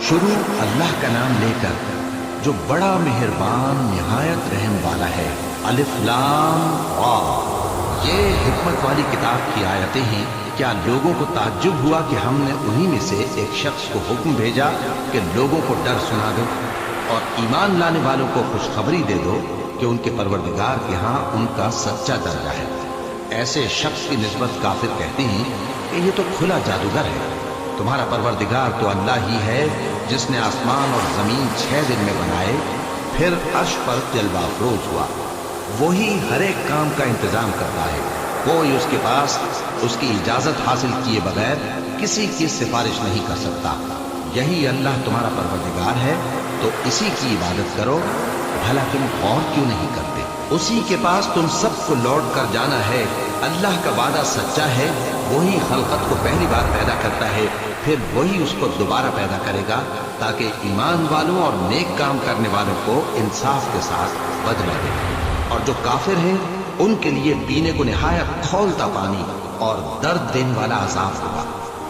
شروع اللہ کا نام لے کر جو بڑا مہربان نہایت رحم والا ہے۔ الف لام را، یہ حکمت والی کتاب کی آیتیں ہیں۔ کیا لوگوں کو تعجب ہوا کہ ہم نے انہی میں سے ایک شخص کو حکم بھیجا کہ لوگوں کو ڈر سنا دو اور ایمان لانے والوں کو خوشخبری دے دو کہ ان کے پروردگار کے ہاں ان کا سچا درجہ ہے۔ ایسے شخص کی نسبت کافر کہتے ہیں کہ یہ تو کھلا جادوگر ہے۔ تمہارا پروردگار تو اللہ ہی ہے جس نے آسمان اور زمین 6 دن میں بنائے، پھر عرش پر جلوہ افروز ہوا۔ وہی ہر ایک کام کا انتظام کرتا ہے، کوئی اس کے پاس اس کی اجازت حاصل کیے بغیر کسی کی سفارش نہیں کر سکتا۔ یہی اللہ تمہارا پروردگار ہے تو اسی کی عبادت کرو، بھلا تم اور کیوں نہیں کرتے؟ اسی کے پاس تم سب کو لوٹ کر جانا ہے۔ اللہ کا وعدہ سچا ہے، وہی خلقت کو پہلی بار پیدا کرتا ہے، پھر وہی اس کو دوبارہ پیدا کرے گا تاکہ ایمان والوں اور نیک کام کرنے والوں کو انصاف کے ساتھ بدلہ دے۔ اور جو کافر ہیں ان کے لیے پینے کو نہایت کھولتا پانی اور درد دینے والا عذاب ہوگا،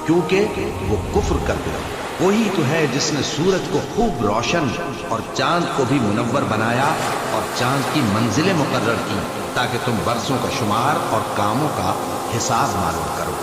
کیونکہ وہ کفر کرتے رہے۔ وہی تو ہے جس نے سورج کو خوب روشن اور چاند کو بھی منور بنایا اور چاند کی منزلیں مقرر کی تاکہ تم برسوں کا شمار اور کاموں کا حساب معلوم کرو۔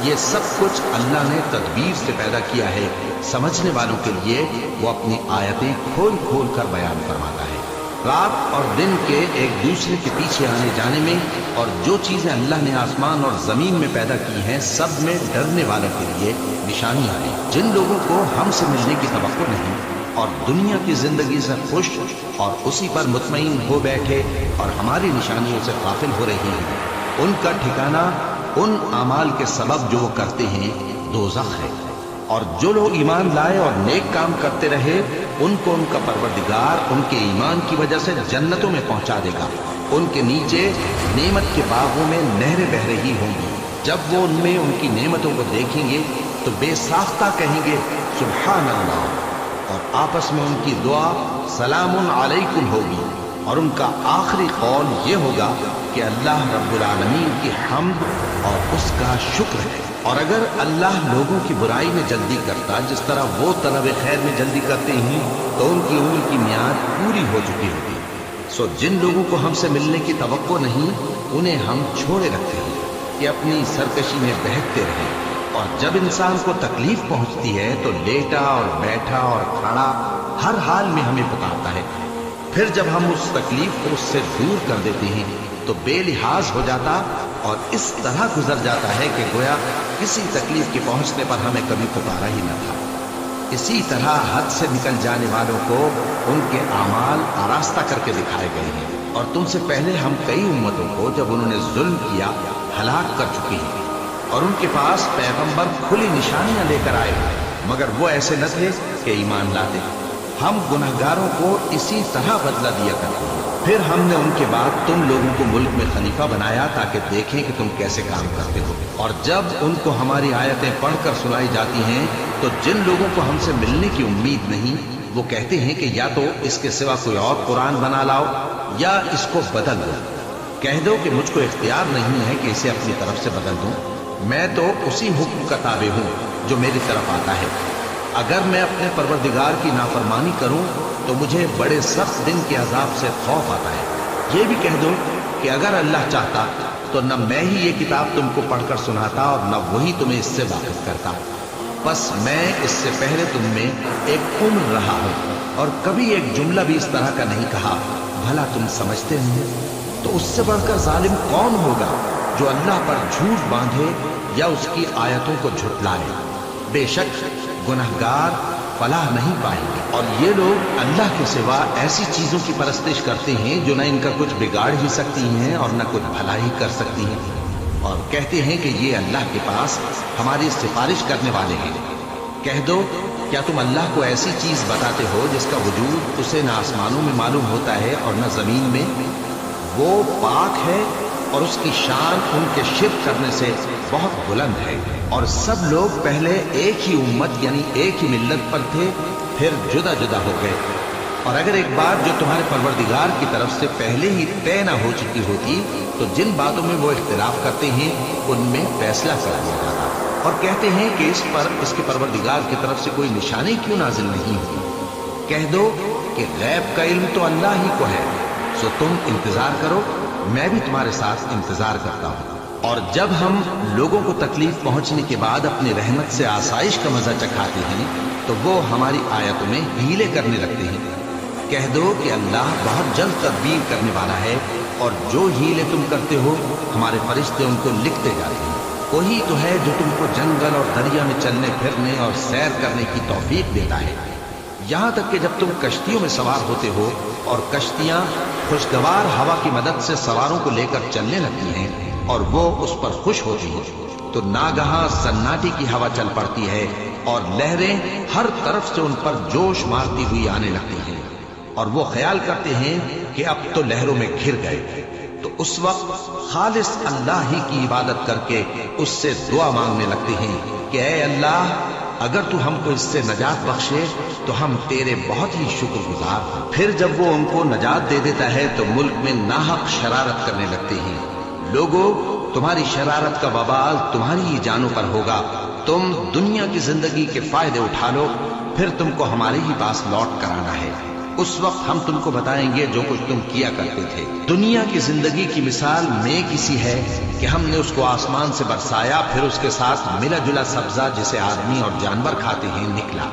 یہ سب کچھ اللہ نے تدبیر سے پیدا کیا ہے، سمجھنے والوں کے لیے وہ اپنی آیتیں کھول کھول کر بیان فرماتا ہے۔ رات اور دن کے ایک دوسرے کے پیچھے آنے جانے میں اور جو چیزیں اللہ نے آسمان اور زمین میں پیدا کی ہیں سب میں ڈرنے والوں کے لیے نشانیاں ہیں۔ جن لوگوں کو ہم سے ملنے کی توقع نہیں اور دنیا کی زندگی سے خوش اور اسی پر مطمئن ہو بیٹھے اور ہماری نشانیوں سے غافل ہو رہے ہیں، ان کا ٹھکانہ ان اعمال کے سبب جو وہ کرتے ہیں دوزخ ہے۔ اور جو لوگ ایمان لائے اور نیک کام کرتے رہے ان کو ان کا پروردگار ان کے ایمان کی وجہ سے جنتوں میں پہنچا دے گا۔ ان کے نیچے نعمت کے باغوں میں نہریں بہہ رہی ہوں گی۔ جب وہ ان میں ان کی نعمتوں کو دیکھیں گے تو بے ساختہ کہیں گے سبحان اللہ، اور آپس میں ان کی دعا سلام علیکم ہوگی، اور ان کا آخری قول یہ ہوگا کہ اللہ رب العالمین کی حمد اور اس کا شکر ہے۔ اور اگر اللہ لوگوں کی برائی میں جلدی کرتا جس طرح وہ طلب خیر میں جلدی کرتے ہیں تو ان کی عمر کی میعاد پوری ہو چکی ہوتی۔ سو جن لوگوں کو ہم سے ملنے کی توقع نہیں انہیں ہم چھوڑے رکھتے ہیں کہ اپنی سرکشی میں بہکتے رہیں، اور جب انسان کو تکلیف پہنچتی ہے تو لیٹا اور بیٹھا اور کھڑا ہر حال میں ہمیں پکارتا ہے۔ پھر جب ہم اس تکلیف کو اس سے دور کر دیتے ہیں تو بے لحاظ ہو جاتا اور اس طرح گزر جاتا ہے کہ گویا کسی تکلیف کے پہنچنے پر ہمیں کبھی پکارا ہی نہ تھا۔ اسی طرح حد سے نکل جانے والوں کو ان کے اعمال آراستہ کر کے دکھائے گئے ہیں، اور تم سے پہلے ہم کئی امتوں کو جب انہوں نے ظلم کیا ہلاک کر چکی ہیں، اور ان کے پاس پیغمبر کھلی نشانیاں لے کر آئے مگر وہ ایسے نہ تھے کہ ایمان لاتے۔ ہم گنہگاروں کو اسی طرح بدلہ دیا کرتے ہیں۔ پھر ہم نے ان کے بعد تم لوگوں کو ملک میں خلیفہ بنایا تاکہ دیکھیں کہ تم کیسے کام کرتے ہو، اور جب ان کو ہماری آیتیں پڑھ کر سنائی جاتی ہیں تو جن لوگوں کو ہم سے ملنے کی امید نہیں وہ کہتے ہیں کہ یا تو اس کے سوا کوئی اور قرآن بنا لاؤ یا اس کو بدل دو۔ کہہ دو کہ مجھ کو اختیار نہیں ہے کہ اسے اپنی طرف سے بدل دوں، میں تو اسی حکم کا تابع ہوں جو میری طرف آتا ہے۔ اگر میں اپنے پروردگار کی نافرمانی کروں تو مجھے بڑے سخت دن کے عذاب سے خوف آتا ہے۔ یہ بھی کہہ دو کہ اگر اللہ چاہتا تو نہ میں ہی یہ کتاب تم کو پڑھ کر سناتا اور نہ وہی تمہیں اس سے واقف کرتا، بس میں اس سے پہلے تم میں ایک عمر رہا ہوں اور کبھی ایک جملہ بھی اس طرح کا نہیں کہا، بھلا تم سمجھتے نہیں؟ تو اس سے بڑھ کر ظالم کون ہوگا جو اللہ پر جھوٹ باندھے یا اس کی آیتوں کو جھٹلائے؟ بے شک گنہگار فلاح نہیں پائیں گے۔ اور یہ لوگ اللہ کے سوا ایسی چیزوں کی پرستش کرتے ہیں جو نہ ان کا کچھ بگاڑ ہی سکتی ہیں اور نہ کچھ بھلا ہی کر سکتی ہیں، اور کہتے ہیں کہ یہ اللہ کے پاس ہماری سفارش کرنے والے ہیں۔ کہہ دو کیا تم اللہ کو ایسی چیز بتاتے ہو جس کا وجود اسے نہ آسمانوں میں معلوم ہوتا ہے اور نہ زمین میں؟ وہ پاک ہے اور اس کی شان ان کے شرک کرنے سے بہت بلند ہے۔ اور سب لوگ پہلے ایک ہی امت یعنی ایک ہی ملت پر تھے، پھر جدا جدا ہو گئے۔ اور اگر ایک بات جو تمہارے پروردگار کی طرف سے پہلے ہی طے نہ ہو چکی ہوتی تو جن باتوں میں وہ اختلاف کرتے ہیں ان میں فیصلہ کر دیا جاتا۔ اور کہتے ہیں کہ اس پر اس کے پروردگار کی طرف سے کوئی نشانی کیوں نازل نہیں ہوئی؟ کہہ دو کہ غیب کا علم تو اللہ ہی کو ہے، سو تم انتظار کرو، میں بھی تمہارے ساتھ انتظار کرتا ہوں۔ اور جب ہم لوگوں کو تکلیف پہنچنے کے بعد اپنی رحمت سے آسائش کا مزہ چکھاتے ہیں تو وہ ہماری آیتوں میں ہیلے کرنے لگتے ہیں۔ کہہ دو کہ اللہ بہت جلد تدبیر کرنے والا ہے، اور جو ہیلے تم کرتے ہو ہمارے فرشتے ان کو لکھتے جاتے ہیں۔ وہی تو ہے جو تم کو جنگل اور دریا میں چلنے پھرنے اور سیر کرنے کی توفیق دیتا ہے، یہاں تک کہ جب تم کشتیوں میں سوار ہوتے ہو اور کشتیاں خوشگوار ہوا کی مدد سے سواروں کو لے کر چلنے لگتی ہیں اور وہ اس پر خوش ہوتی ہیں، تو ناگہاں سناٹی کی ہوا چل پڑتی ہے اور لہریں ہر طرف سے ان پر جوش مارتی ہوئی آنے لگتی ہیں، اور وہ خیال کرتے ہیں کہ اب تو لہروں میں گھر گئے۔ تو اس وقت خالص اللہ ہی کی عبادت کر کے اس سے دعا مانگنے لگتے ہیں کہ اے اللہ، اگر تو ہم کو اس سے نجات بخشے تو ہم تیرے بہت ہی شکر گزار ہیں۔ پھر جب وہ ان کو نجات دے دیتا ہے تو ملک میں ناحق شرارت کرنے لگتے ہیں۔ لوگوں، تمہاری شرارت کا وبال تمہاری ہی جانوں پر ہوگا، تم دنیا کی زندگی کے فائدے اٹھا لو، پھر تم کو ہمارے ہی پاس لوٹ کر آنا ہے۔ اس وقت ہم تم کو بتائیں گے جو کچھ تم کیا کرتے تھے۔ دنیا کی زندگی کی مثال میں کسی ہے کہ ہم نے اس کو آسمان سے برسایا، پھر اس کے ساتھ ملا جلا سبزہ جسے آدمی اور جانور کھاتے ہیں نکلا،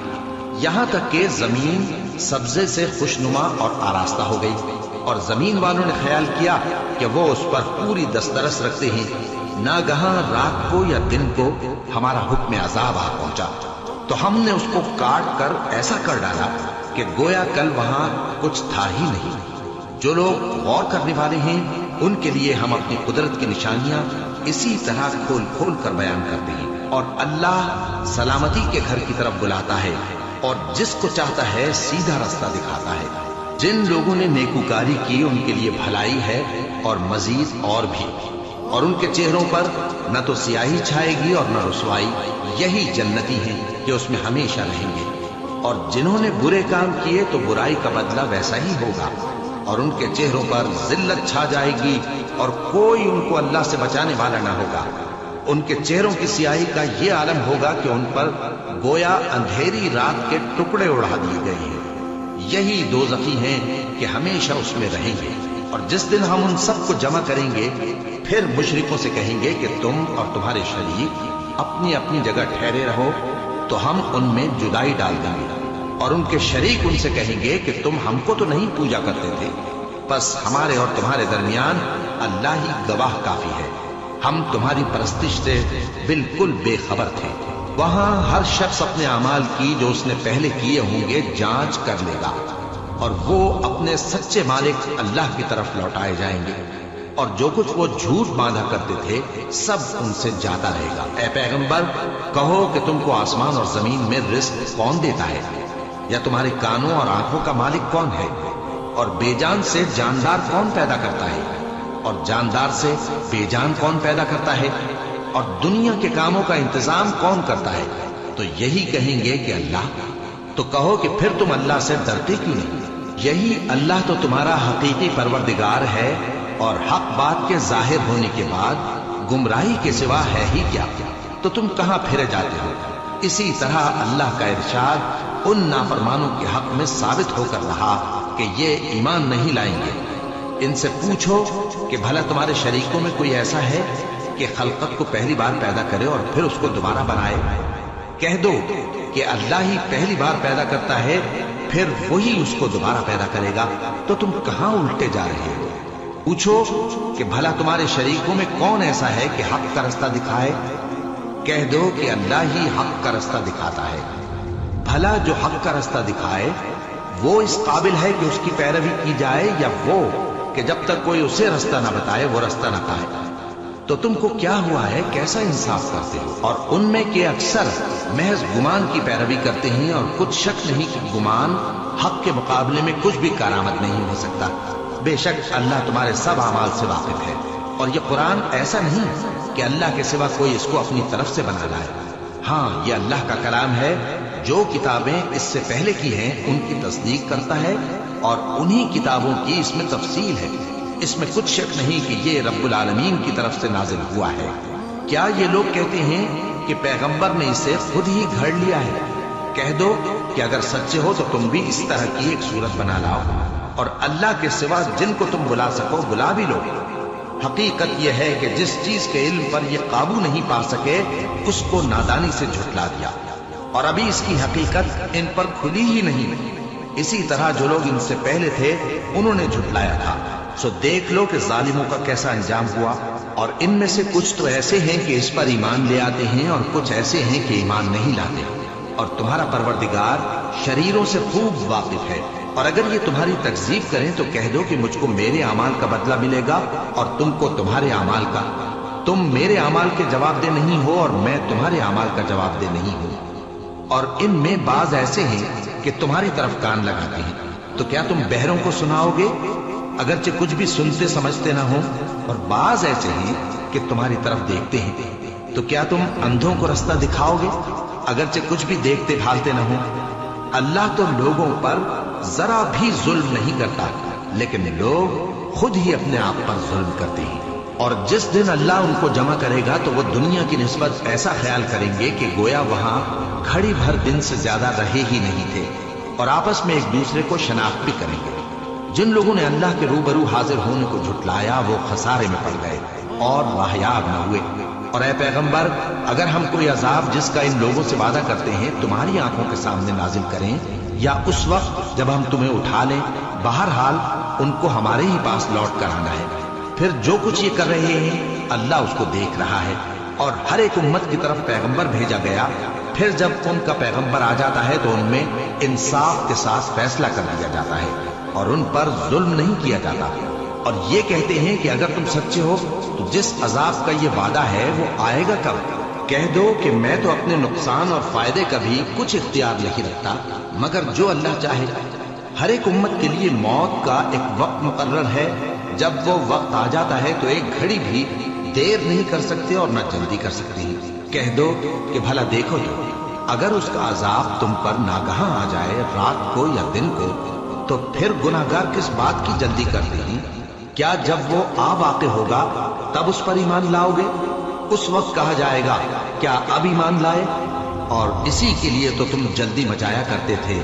یہاں تک کہ زمین سبزے سے خوشنما اور آراستہ ہو گئی، اور زمین والوں نے خیال کیا کہ وہ اس پر پوری دسترس رکھتے ہیں۔ ناگہاں رات کو یا دن کو ہمارا حکم عذاب آ پہنچا تو ہم نے اس کو کاٹ کر ایسا کر ڈالا کہ گویا کل وہاں کچھ تھا ہی نہیں۔ جو لوگ غور کرنے والے ہیں ان کے لیے ہم اپنی قدرت کی نشانیاں اسی طرح کھول کھول کر بیان کرتے ہیں، اور اللہ سلامتی کے گھر کی طرف بلاتا ہے اور جس کو چاہتا ہے سیدھا راستہ دکھاتا ہے۔ جن لوگوں نے نیکوکاری کی ان کے لیے بھلائی ہے اور مزید اور بھی، اور ان کے چہروں پر نہ تو سیاہی چھائے گی اور نہ رسوائی، یہی جنتی ہیں کہ اس میں ہمیشہ رہیں گے۔ اور جنہوں نے برے کام کیے تو برائی کا بدلہ ویسا ہی ہوگا، اور ان کے چہروں پر ذلت چھا جائے گی اور کوئی ان کو اللہ سے بچانے والا نہ ہوگا۔ ان کے چہروں کی سیاہی کا یہ عالم ہوگا کہ ان پر گویا اندھیری رات کے ٹکڑے اڑا دیے گئے ہیں۔ یہی دوزخی ہیں کہ ہمیشہ اس میں رہیں گے۔ اور جس دن ہم ان سب کو جمع کریں گے پھر مشرکوں سے کہیں گے کہ تم اور تمہارے شریک اپنی اپنی جگہ ٹھہرے رہو تو ہم ان میں جدائی ڈال دیں گے، اور ان کے شریک ان سے کہیں گے کہ تم ہم کو تو نہیں پوجا کرتے تھے، بس ہمارے اور تمہارے درمیان اللہ ہی گواہ کافی ہے، ہم تمہاری پرستش سے بالکل بے خبر تھے۔ وہاں ہر شخص اپنے اعمال کی جو اس نے پہلے کیے ہوں گے جانچ کر لے گا، اور وہ اپنے سچے مالک اللہ کی طرف لوٹائے جائیں گے، اور جو کچھ وہ جھوٹ باندھا کرتے تھے سب ان سے جاتا رہے گا۔ اے پیغمبر، کہو کہ تم کو آسمان اور زمین میں رزق کون دیتا ہے، یا تمہارے کانوں اور آنکھوں کا مالک کون ہے، اور بے جان سے جاندار کون پیدا کرتا ہے، اور جاندار سے بے جان کون پیدا کرتا ہے، اور دنیا کے کاموں کا انتظام کون کرتا ہے؟ تو یہی کہیں گے کہ اللہ۔ تو کہو کہ پھر تم اللہ سے ڈرتے کیوں نہیں؟ یہی اللہ تو تمہارا حقیقی پروردگار ہے، اور حق بات کے ظاہر ہونے کے بعد گمراہی کے سوا ہے ہی کیا؟ تو تم کہاں پھرے جاتے ہو؟ اسی طرح اللہ کا ارشاد ان نافرمانوں کے حق میں ثابت ہو کر رہا کہ یہ ایمان نہیں لائیں گے۔ ان سے پوچھو کہ بھلا تمہارے شریکوں میں کوئی ایسا ہے کہ خلقت کو پہلی بار پیدا کرے اور پھر اس کو دوبارہ بنائے؟ کہہ دو کہ اللہ ہی پہلی بار پیدا کرتا ہے پھر وہی اس کو دوبارہ پیدا کرے گا، تو تم کہاں الٹے جا رہے ہو؟ پوچھو کہ بھلا تمہارے شریکوں میں کون ایسا ہے کہ حق کا رستہ دکھائے؟ کہہ دو کہ اللہ ہی حق کا رستہ دکھاتا ہے۔ بھلا جو حق کا رستہ دکھائے وہ اس قابل ہے کہ اس کی پیروی کی جائے، یا وہ کہ جب تک کوئی اسے رستہ نہ بتائے وہ رستہ نہ پائے؟ تو تم کو کیا ہوا ہے، کیسا انصاف کرتے ہو؟ اور ان میں کے اکثر محض گمان کی پیروی کرتے ہیں، اور کچھ شک نہیں کہ گمان حق کے مقابلے میں کچھ بھی کارآمد نہیں ہو سکتا۔ بے شک اللہ تمہارے سب اعمال سے واقف ہے، اور یہ قرآن ایسا نہیں کہ اللہ کے سوا کوئی اس کو اپنی طرف سے بنا لائے۔ ہاں، یہ اللہ کا کلام ہے، جو کتابیں اس سے پہلے کی ہیں ان کی تصدیق کرتا ہے، اور انہی کتابوں کی اس میں تفصیل ہے۔ اس میں کچھ شک نہیں کہ یہ رب العالمین کی طرف سے نازل ہوا ہے۔ کیا یہ لوگ کہتے ہیں کہ پیغمبر نے اسے خود ہی گھڑ لیا ہے۔ کہہ دو کہ اگر سچے ہو تو تم بھی اس طرح کی ایک صورت بنا لاؤ اور اللہ کے سوا جن کو تم بلا سکو بلا بھی لو۔ حقیقت یہ ہے کہ جس چیز کے علم پر یہ قابو نہیں پا سکے اس کو نادانی سے جھٹلا دیا، اور ابھی اس کی حقیقت ان پر کھلی ہی نہیں۔ اسی طرح جو لوگ ان سے پہلے تھے انہوں نے جھٹلایا تھا، سو دیکھ لو کہ ظالموں کا کیسا انجام ہوا۔ اور ان میں سے کچھ تو ایسے ہیں کہ اس پر ایمان لے آتے ہیں اور کچھ ایسے ہیں کہ ایمان نہیں لاتے، اور تمہارا پروردگار شریروں سے خوب واقف ہے۔ اور اگر یہ تمہاری تکذیب کریں تو کہہ دو کہ مجھ کو میرے اعمال کا بدلہ ملے گا اور تم کو تمہارے اعمال کا۔ تم میرے اعمال کے جواب دہ نہیں ہو اور میں تمہارے اعمال کا جواب دہ نہیں ہوں۔ اور ان میں بعض ایسے ہیں کہ تمہاری طرف کان لگاتے ہیں، تو کیا تم بہروں کو سناؤ گے اگرچہ کچھ بھی سنتے سمجھتے نہ ہو؟ اور بعض ایسے ہیں کہ تمہاری طرف دیکھتے ہیں، تو کیا تم اندھوں کو رستہ دکھاؤ گے اگرچہ کچھ بھی دیکھتے بھالتے نہ ہو؟ اللہ تو لوگوں پر ذرا بھی ظلم نہیں کرتا، لیکن لوگ خود ہی اپنے آپ پر ظلم کرتے ہیں۔ اور جس دن اللہ ان کو جمع کرے گا تو وہ دنیا کی نسبت ایسا خیال کریں گے کہ گویا وہاں گھڑی بھر دن سے زیادہ رہے ہی نہیں تھے، اور آپس میں ایک دوسرے کو شناخت بھی کریں گے۔ جن لوگوں نے اللہ کے روبرو حاضر ہونے کو جھٹلایا وہ خسارے میں پڑ گئے اور واہیاب نہ ہوئے۔ اور اے پیغمبر، اگر ہم کوئی عذاب جس کا ان لوگوں سے وعدہ کرتے ہیں تمہاری آنکھوں کے سامنے نازل کریں یا اس وقت جب ہم تمہیں اٹھا لیں، بہرحال ان کو ہمارے ہی پاس لوٹ کر آنا ہے۔ پھر جو کچھ یہ کر رہے ہیں اللہ اس کو دیکھ رہا ہے۔ اور ہر ایک امت کی طرف پیغمبر بھیجا گیا، پھر جب ان کا پیغمبر آ جاتا ہے تو ان میں انصاف کے ساتھ فیصلہ کر دیا جاتا ہے اور ان پر ظلم نہیں کیا جاتا۔ اور یہ کہتے ہیں کہ اگر تم سچے ہو تو جس عذاب کا یہ وعدہ ہے وہ آئے گا کب؟ کہہ دو کہ میں تو اپنے نقصان اور فائدے کا بھی کچھ اختیار نہیں رکھتا مگر جو اللہ چاہے۔ ہر ایک امت کے لیے موت کا ایک وقت مقرر ہے، جب وہ وقت آ جاتا ہے تو ایک گھڑی بھی دیر نہیں کر سکتے اور نہ جلدی کر سکتے ہیں۔ کہہ دو کہ بھلا دیکھو تو اگر اس کا عذاب تم پر ناگہاں آ جائے رات کو یا دن کو تو پھر گناہگار کس بات کی جلدی کرتے ہیں؟ کیا جب وہ آ واقع ہوگا تب اس پر ایمان لاؤ گے؟ اس وقت کہا جائے گا کیا اب ایمان لائے؟ اور اسی کے لیے تو تم جلدی مچایا کرتے تھے۔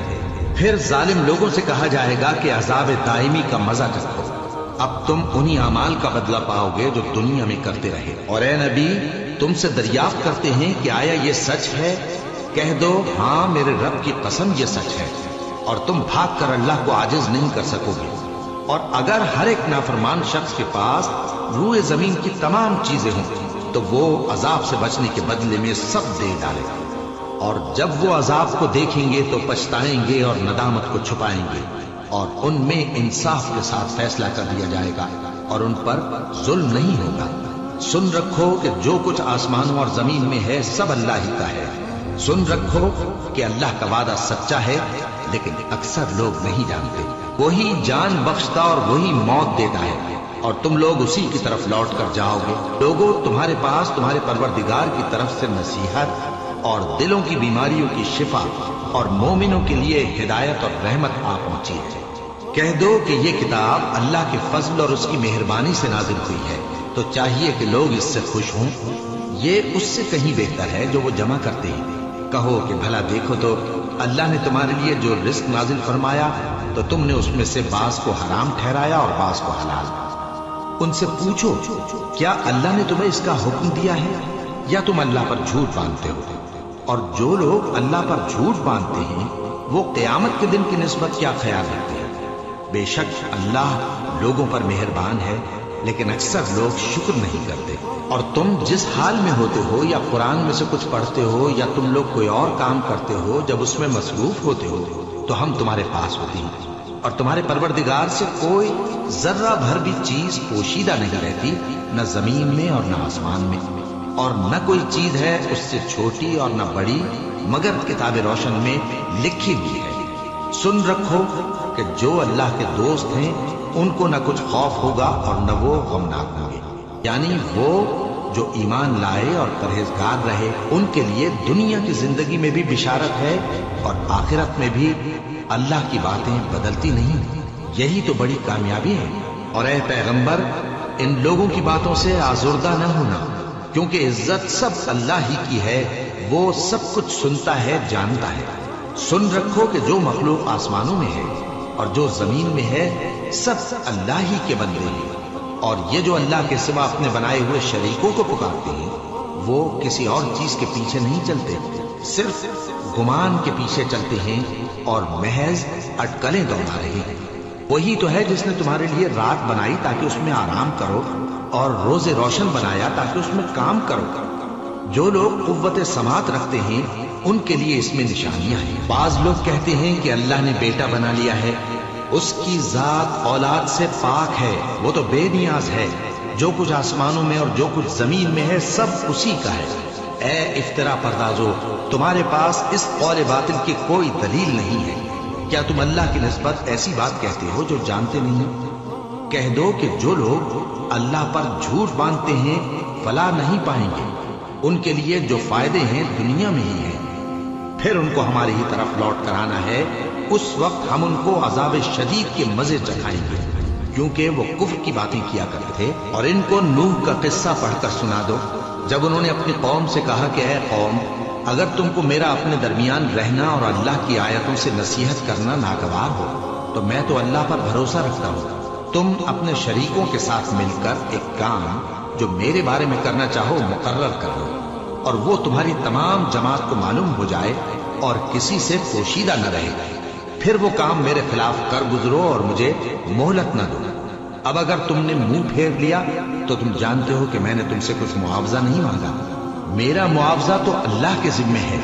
پھر ظالم لوگوں سے کہا جائے گا کہ عذاب دائمی کا مزہ چکھو، اب تم انہی اعمال کا بدلہ پاؤ گے جو دنیا میں کرتے رہے۔ اور اے نبی، تم سے دریافت کرتے ہیں کہ آیا یہ سچ ہے؟ کہہ دو ہاں میرے رب کی قسم یہ سچ ہے، اور تم بھاگ کر اللہ کو عاجز نہیں کر سکو گے۔ اور اگر ہر ایک نافرمان شخص کے پاس روئے زمین کی تمام چیزیں ہوں تو وہ عذاب سے بچنے کے بدلے میں سب دے ڈالے گا، اور جب وہ عذاب کو دیکھیں گے تو پچھتائیں گے اور ندامت کو چھپائیں گے، اور ان میں انصاف کے ساتھ فیصلہ کر دیا جائے گا اور ان پر ظلم نہیں ہوگا۔ سن رکھو کہ جو کچھ آسمانوں اور زمین میں ہے سب اللہ ہی کا ہے۔ سن رکھو کہ اللہ کا وعدہ سچا ہے، لیکن اکثر لوگ نہیں جانتے۔ وہی جان بخشتا اور وہی موت دیتا ہے، اور تم لوگ اسی کی طرف لوٹ کر جاؤ گے۔ لوگوں، تمہارے پاس تمہارے پروردگار کی طرف سے نصیحت اور دلوں کی بیماریوں کی شفا اور مومنوں کے لیے ہدایت اور رحمت آ پہنچی ہے۔ کہہ دو کہ یہ کتاب اللہ کے فضل اور اس کی مہربانی سے نازل ہوئی ہے، تو چاہیے کہ لوگ اس سے خوش ہوں۔ یہ اس سے کہیں بہتر ہے جو وہ جمع کرتے ہیں۔ کہو کہ بھلا دیکھو تو اللہ نے تمہارے لیے جو رزق نازل فرمایا تو تم نے اس میں سے بعض کو حرام ٹھہرایا اور بعض کو حلال۔ ان سے پوچھو کیا اللہ نے تمہیں اس کا حکم دیا ہے یا تم اللہ پر جھوٹ باندھتے ہو؟ اور جو لوگ اللہ پر جھوٹ باندھتے ہیں وہ قیامت کے دن کی نسبت کیا خیال رکھتے ہیں؟ بے شک اللہ لوگوں پر مہربان ہے، لیکن اکثر لوگ شکر نہیں کرتے۔ اور تم جس حال میں ہوتے ہو یا قرآن میں سے کچھ پڑھتے ہو یا تم لوگ کوئی اور کام کرتے ہو، جب اس میں مصروف ہوتے ہو تو ہم تمہارے پاس ہوتے ہیں، اور تمہارے پروردگار سے کوئی ذرہ بھر بھی چیز پوشیدہ نہیں رہتی، نہ زمین میں اور نہ آسمان میں، اور نہ کوئی چیز ہے اس سے چھوٹی اور نہ بڑی مگر کتاب روشن میں لکھی ہوئی ہے۔ سن رکھو کہ جو اللہ کے دوست ہیں ان کو نہ کچھ خوف ہوگا اور نہ وہ غمناک ہوں گے، یعنی وہ جو ایمان لائے اور پرہیزگار رہے ان کے لیے دنیا کی زندگی میں بھی بشارت ہے اور آخرت میں بھی اللہ کی باتیں بدلتی نہیں۔ یہی تو بڑی کامیابی ہے۔ اور اے پیغمبر، ان لوگوں کی باتوں سے آزردہ نہ ہونا۔ کیونکہ عزت سب اللہ ہی کی ہے، وہ سب کچھ سنتا ہے، جانتا ہے۔ سن رکھو کہ جو مخلوق آسمانوں میں ہے اور جو زمین میں ہے سب اللہ ہی کے بندے ہیں، اور یہ جو اللہ کے سوا اپنے بنائے ہوئے شریکوں کو پکارتے ہیں وہ کسی اور چیز کے پیچھے نہیں چلتے، صرف گمان کے پیچھے چلتے ہیں اور محض اٹکلیں دوڑا رہے ہیں۔ وہی تو ہے جس نے تمہارے لیے رات بنائی تاکہ اس میں آرام کرو، اور روز روشن بنایا تاکہ اس میں کام کرو۔ جو لوگ قوت سماعت رکھتے ہیں ان کے لیے اس میں نشانیاں ہیں۔ بعض لوگ کہتے ہیں کہ اللہ نے بیٹا بنا لیا ہے، اس کی ذات اولاد سے پاک ہے، وہ تو بے نیاز ہے، جو کچھ آسمانوں میں اور جو کچھ زمین میں ہے سب اسی کا ہے۔ اے افترا پردازو، تمہارے پاس اس قول باطل کی کوئی دلیل نہیں ہے۔ کیا تم اللہ کی نسبت ایسی بات کہتے ہو جو جانتے نہیں؟ کہہ دو کہ جو لوگ اللہ پر جھوٹ باندھتے ہیں فلاح نہیں پائیں گے، ان کے لیے جو فائدے ہیں دنیا میں ہی ہیں، پھر ان کو ہماری ہی طرف لوٹ کر آنا ہے، اس وقت ہم ان کو عذاب شدید کے مزے چکھائیں گے، کیونکہ وہ کفر کی باتیں کیا کرتے تھے۔ اور ان کو نوح کا قصہ پڑھ کر سنا دو، جب انہوں نے اپنی قوم سے کہا کہ اے قوم، اگر تم کو میرا اپنے درمیان رہنا اور اللہ کی آیتوں سے نصیحت کرنا ناگوار ہو تو میں تو اللہ پر بھروسہ رکھتا ہوں، تم اپنے شریکوں کے ساتھ مل کر ایک کام جو میرے بارے میں کرنا چاہو مقرر کر لو، اور وہ تمہاری تمام جماعت کو معلوم ہو جائے اور کسی سے پوشیدہ نہ رہے، پھر وہ کام میرے خلاف کر گزرو اور مجھے مہلت نہ دو۔ اب اگر تم نے منہ پھیر لیا تو تم جانتے ہو کہ میں نے تم سے کچھ معاوضہ نہیں مانگا، میرا معاوضہ تو اللہ کے ذمے ہے،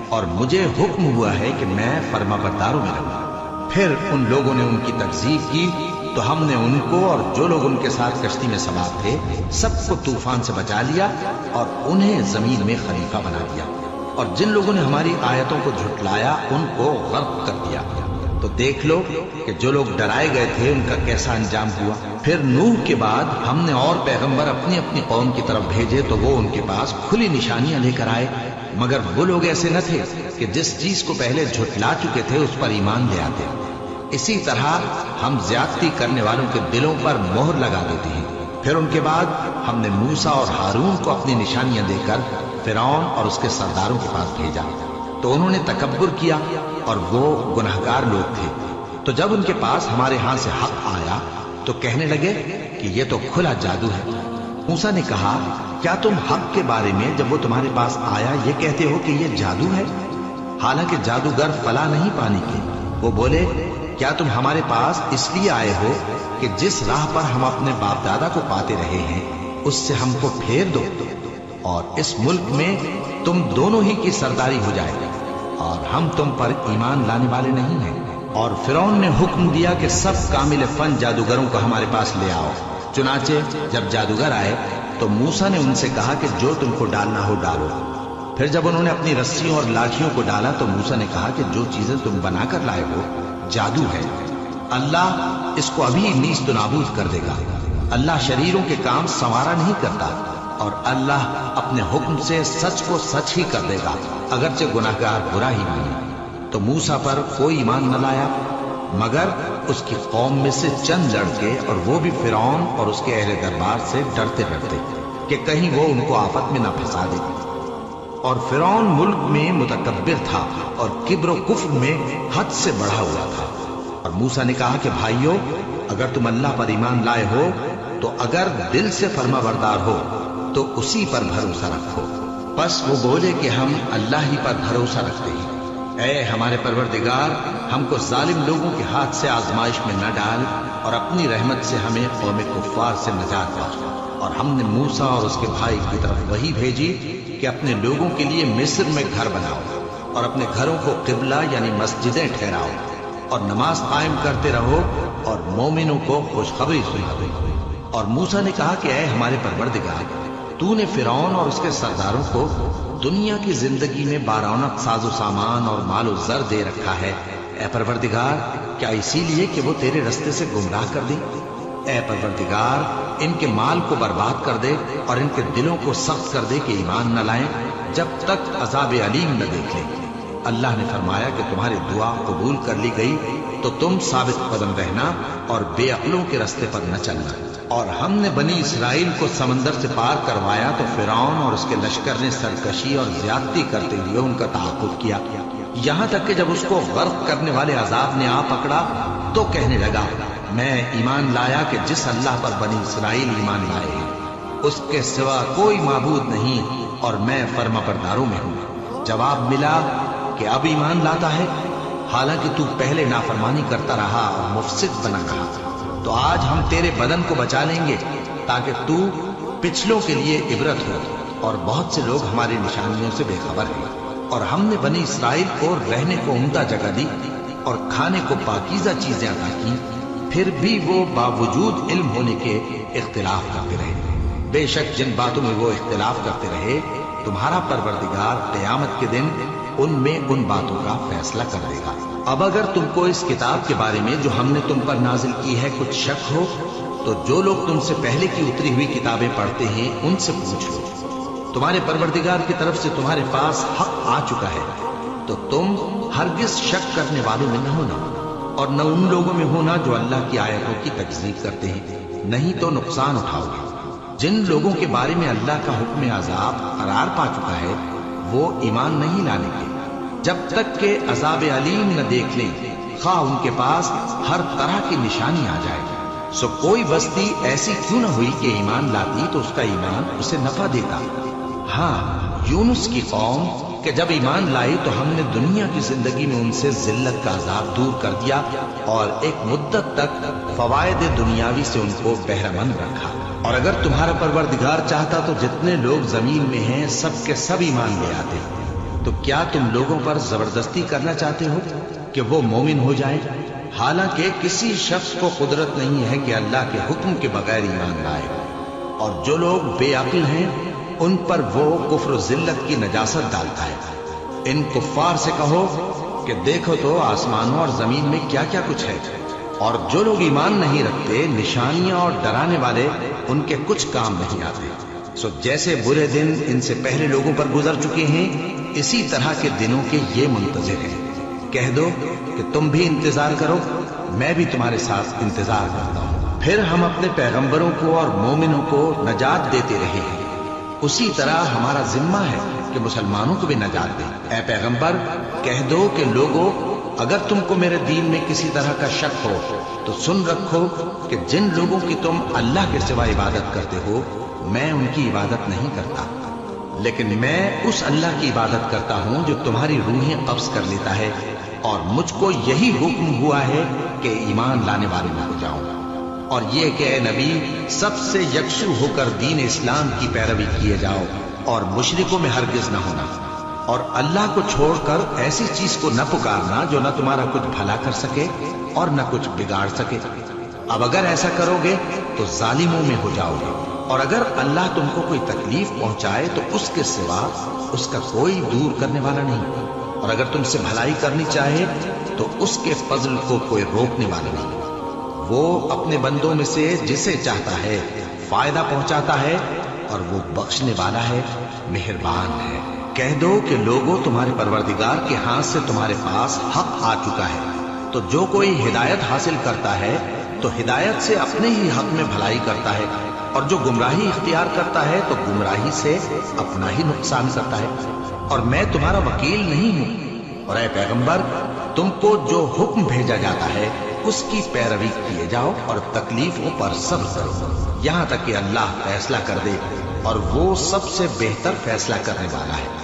اور مجھے حکم ہوا ہے کہ میں فرما برداروں میں رہوں۔ پھر ان لوگوں نے ان کی تکذیب کی تو ہم نے ان کو اور جو لوگ ان کے ساتھ کشتی میں سوار تھے سب کو طوفان سے بچا لیا اور انہیں زمین میں خلیفہ بنا دیا، اور جن لوگوں نے ہماری آیتوں کو جھٹلایا ان کو غرق کر دیا۔ تو دیکھ لو کہ جو لوگ ڈرائے گئے تھے ان کا کیسا انجام ہوا۔ پھر نوح کے بعد ہم نے اور پیغمبر اپنی اپنی قوم کی طرف بھیجے تو وہ ان کے پاس کھلی نشانیاں لے کر آئے، مگر وہ لوگ ایسے نہ تھے کہ جس چیز کو پہلے جھٹلا چکے تھے اس پر ایمان لے آتے۔ اسی طرح ہم زیادتی کرنے والوں کے دلوں پر مہر لگا دیتے ہیں۔ پھر ان کے بعد ہم نے موسیٰ اور ہارون کو اپنی نشانیاں دے کر فرعون اور اس کے سرداروں کے پاس بھیجا، تو انہوں نے تکبر کیا اور وہ گناہگار لوگ تھے۔ تو جب ان کے پاس ہمارے ہاں سے حق آیا تو کہنے لگے کہ یہ تو کھلا جادو ہے۔ موسیٰ نے کہا، کیا تم حق کے بارے میں جب وہ تمہارے پاس آیا یہ کہتے ہو کہ یہ جادو ہے؟ حالانکہ جادوگر فلاح نہیں پانے کے۔ وہ بولے، کیا تم ہمارے پاس اس لیے آئے ہو کہ جس راہ پر ہم اپنے باپ دادا کو پاتے رہے ہیں اس سے ہم کو پھیر دو، اور اس ملک میں تم دونوں ہی کی سرداری ہو جائے، اور ہم تم پر ایمان لانے والے نہیں ہیں؟ اور فرعون نے حکم دیا کہ سب کامل فن جادوگروں کو ہمارے پاس لے آؤ۔ چنانچہ جب جادوگر آئے تو موسیٰ نے ان سے کہا کہ جو تم کو ڈالنا ہو ڈالو۔ پھر جب انہوں نے اپنی رسیوں اور لاٹھیوں کو ڈالا تو موسیٰ نے کہا کہ جو چیزیں تم بنا کر لائے ہو جادو ہے، اللہ اس کو ابھی نیست و نابود کر دے گا۔ اللہ شریروں کے کام سنوارا نہیں کرتا، اور اللہ اپنے حکم سے سچ کو سچ ہی کر دے گا، اگرچہ گناہگار برا ہی مانے۔ تو موسیٰ پر کوئی ایمان نہ لایا مگر اس کی قوم میں سے چند لڑکے، اور وہ بھی فرعون اور اس کے اہل دربار سے ڈرتے ڈرتے کہ کہیں وہ ان کو آفت میں نہ پھنسا دے۔ اور فرعون ملک میں متکبر تھا اور کبر و کفر میں حد سے بڑھا ہوا تھا۔ اور موسیٰ نے کہا کہ بھائیو، اگر تم اللہ پر ایمان لائے ہو تو اگر دل سے فرما بردار ہو تو اسی پر بھروسہ رکھو۔ بس وہ بولے کہ ہم اللہ ہی پر بھروسہ رکھتے ہیں۔ اے ہمارے پروردگار، ہم کو ظالم لوگوں کے ہاتھ سے آزمائش میں نہ ڈال، اور اپنی رحمت سے ہمیں قوم کفار سے نجات بخش۔ اور ہم نے موسیٰ اور اس کے بھائی کی طرف وحی بھیجی کہ اپنے لوگوں کے لیے مصر میں گھر بناؤ، اور اپنے گھروں کو قبلہ یعنی مسجدیں ٹھہراؤ، اور نماز قائم کرتے رہو، اور مومنوں کو خوشخبری سناؤ۔ اور موسیٰ نے کہا کہ اے ہمارے پروردگار، تو نے فرعون اور اس کے سرداروں کو دنیا کی زندگی میں بارونق ساز و سامان اور مال و زر دے رکھا ہے۔ اے پروردگار، کیا اسی لیے کہ وہ تیرے رستے سے گمراہ کر دیں؟ اے پروردگار، ان کے مال کو برباد کر دے اور ان کے دلوں کو سخت کر دے کہ ایمان نہ لائیں جب تک عذاب علیم نہ دیکھ لیں۔ اللہ نے فرمایا کہ تمہاری دعا قبول کر لی گئی تو تم ثابت قدم رہنا اور بے عقلوں کے رستے پر نہ چلنا۔ اور ہم نے بنی اسرائیل کو سمندر سے پار کروایا تو فرعون اور اس کے لشکر نے سرکشی اور زیادتی کرتے ہوئے ان کا تعاقب کیا، یہاں تک کہ جب اس کو غرق کرنے والے عذاب نے آ پکڑا تو کہنے لگا میں ایمان لایا کہ جس اللہ پر بنی اسرائیل ایمان لائے ہیں اس کے سوا کوئی معبود نہیں اور میں فرما برداروں میں ہوں۔ جواب ملا کہ اب ایمان لاتا ہے حالانکہ تو پہلے نافرمانی کرتا رہا اور مفسد بنا رہا، تو آج ہم تیرے بدن کو بچا لیں گے تاکہ تو پچھلوں کے لیے عبرت ہو، اور بہت سے لوگ ہماری نشانیوں سے بے خبر ہیں۔ اور ہم نے بنی اسرائیل کو رہنے کو عمدہ جگہ دی اور کھانے کو پاکیزہ چیزیں عطا کی، پھر بھی وہ باوجود علم ہونے کے اختلاف کرتے رہے۔ بے شک جن باتوں میں وہ اختلاف کرتے رہے تمہارا پروردگار قیامت کے دن ان میں ان باتوں کا فیصلہ کر دے گا۔ اب اگر تم کو اس کتاب کے بارے میں جو ہم نے تم پر نازل کی ہے کچھ شک ہو تو جو لوگ تم سے پہلے کی اتری ہوئی کتابیں پڑھتے ہیں ان سے پوچھ لو، تمہارے پروردگار کی طرف سے تمہارے پاس حق آ چکا ہے تو تم ہرگز شک کرنے والوں میں نہ ہونا، اور نہ ان لوگوں میں ہونا جو اللہ کی آیتوں کی تکذیب کرتے ہیں، نہیں تو نقصان اٹھاؤ گے۔ جن لوگوں کے بارے میں اللہ کا حکم عذاب قرار پا چکا ہے وہ ایمان نہیں لانے گے جب تک کہ عذاب علیم نہ دیکھ لیں، خواہ ان کے پاس ہر طرح کی نشانی آ جائے۔ سو کوئی بستی ایسی کیوں نہ ہوئی کہ ایمان لاتی تو اس کا ایمان اسے نفع دیتا۔ ہاں یونس کی قوم کہ جب ایمان لائی تو ہم نے دنیا کی زندگی میں ان سے ذلت کا عذاب دور کر دیا اور ایک مدت تک فوائد دنیاوی سے ان کو بہرہ مند رکھا۔ اور اگر تمہارا پروردگار چاہتا تو جتنے لوگ زمین میں ہیں سب کے سب ایمان لے آتے، تو کیا تم لوگوں پر زبردستی کرنا چاہتے ہو کہ وہ مومن ہو جائیں؟ حالانکہ کسی شخص کو قدرت نہیں ہے کہ اللہ کے حکم کے بغیر ایمان لائے، اور جو لوگ بے عقل ہیں ان پر وہ کفر و ذلت کی نجاست ڈالتا ہے۔ ان کفار سے کہو کہ دیکھو تو آسمانوں اور زمین میں کیا کیا کچھ ہے، اور جو لوگ ایمان نہیں رکھتے نشانیاں اور ڈرانے والے ان کے کچھ کام نہیں آتے۔ سو جیسے برے دن ان سے پہلے لوگوں پر گزر چکے ہیں اسی طرح کے دنوں کے یہ منتظر ہیں۔ کہہ دو کہ تم بھی انتظار کرو، میں بھی تمہارے ساتھ انتظار کرتا ہوں۔ پھر ہم اپنے پیغمبروں کو اور مومنوں کو نجات دیتے رہے ہیں، اسی طرح ہمارا ذمہ ہے کہ مسلمانوں کو بھی نجات دیں۔ اے پیغمبر کہہ دو کہ لوگو اگر تم کو میرے دین میں کسی طرح کا شک ہو تو سن رکھو کہ جن لوگوں کی تم اللہ کے سوا عبادت کرتے ہو میں ان کی عبادت نہیں کرتا، لیکن میں اس اللہ کی عبادت کرتا ہوں جو تمہاری روحیں قبض کر لیتا ہے، اور مجھ کو یہی حکم ہوا ہے کہ ایمان لانے والے میں ہو جاؤں، اور یہ کہ اے نبی سب سے یکسو ہو کر دین اسلام کی پیروی کیے جاؤ اور مشرکوں میں ہرگز نہ ہونا، اور اللہ کو چھوڑ کر ایسی چیز کو نہ پکارنا جو نہ تمہارا کچھ بھلا کر سکے اور نہ کچھ بگاڑ سکے۔ اب اگر ایسا کرو گے تو ظالموں میں ہو جاؤ گے، اور اگر اللہ تم کو کوئی تکلیف پہنچائے تو اس کے سوا اس کا کوئی دور کرنے والا نہیں، اور اگر تم سے بھلائی کرنی چاہے تو اس کے فضل کو کوئی روکنے والا نہیں۔ وہ اپنے بندوں میں سے جسے چاہتا ہے فائدہ پہنچاتا ہے، اور وہ بخشنے والا ہے، مہربان ہے۔ کہہ دو کہ لوگوں تمہارے پروردگار کے ہاتھ سے تمہارے پاس حق آ چکا ہے، تو جو کوئی ہدایت حاصل کرتا ہے تو ہدایت سے اپنے ہی حق میں بھلائی کرتا ہے، اور جو گمراہی اختیار کرتا ہے تو گمراہی سے اپنا ہی نقصان کرتا ہے، اور میں تمہارا وکیل نہیں ہوں۔ اور اے پیغمبر تم کو جو حکم بھیجا جاتا ہے اس کی پیروی کیے جاؤ اور تکلیفوں پر صبر کرو یہاں تک کہ اللہ فیصلہ کر دے، اور وہ سب سے بہتر فیصلہ کرنے والا ہے۔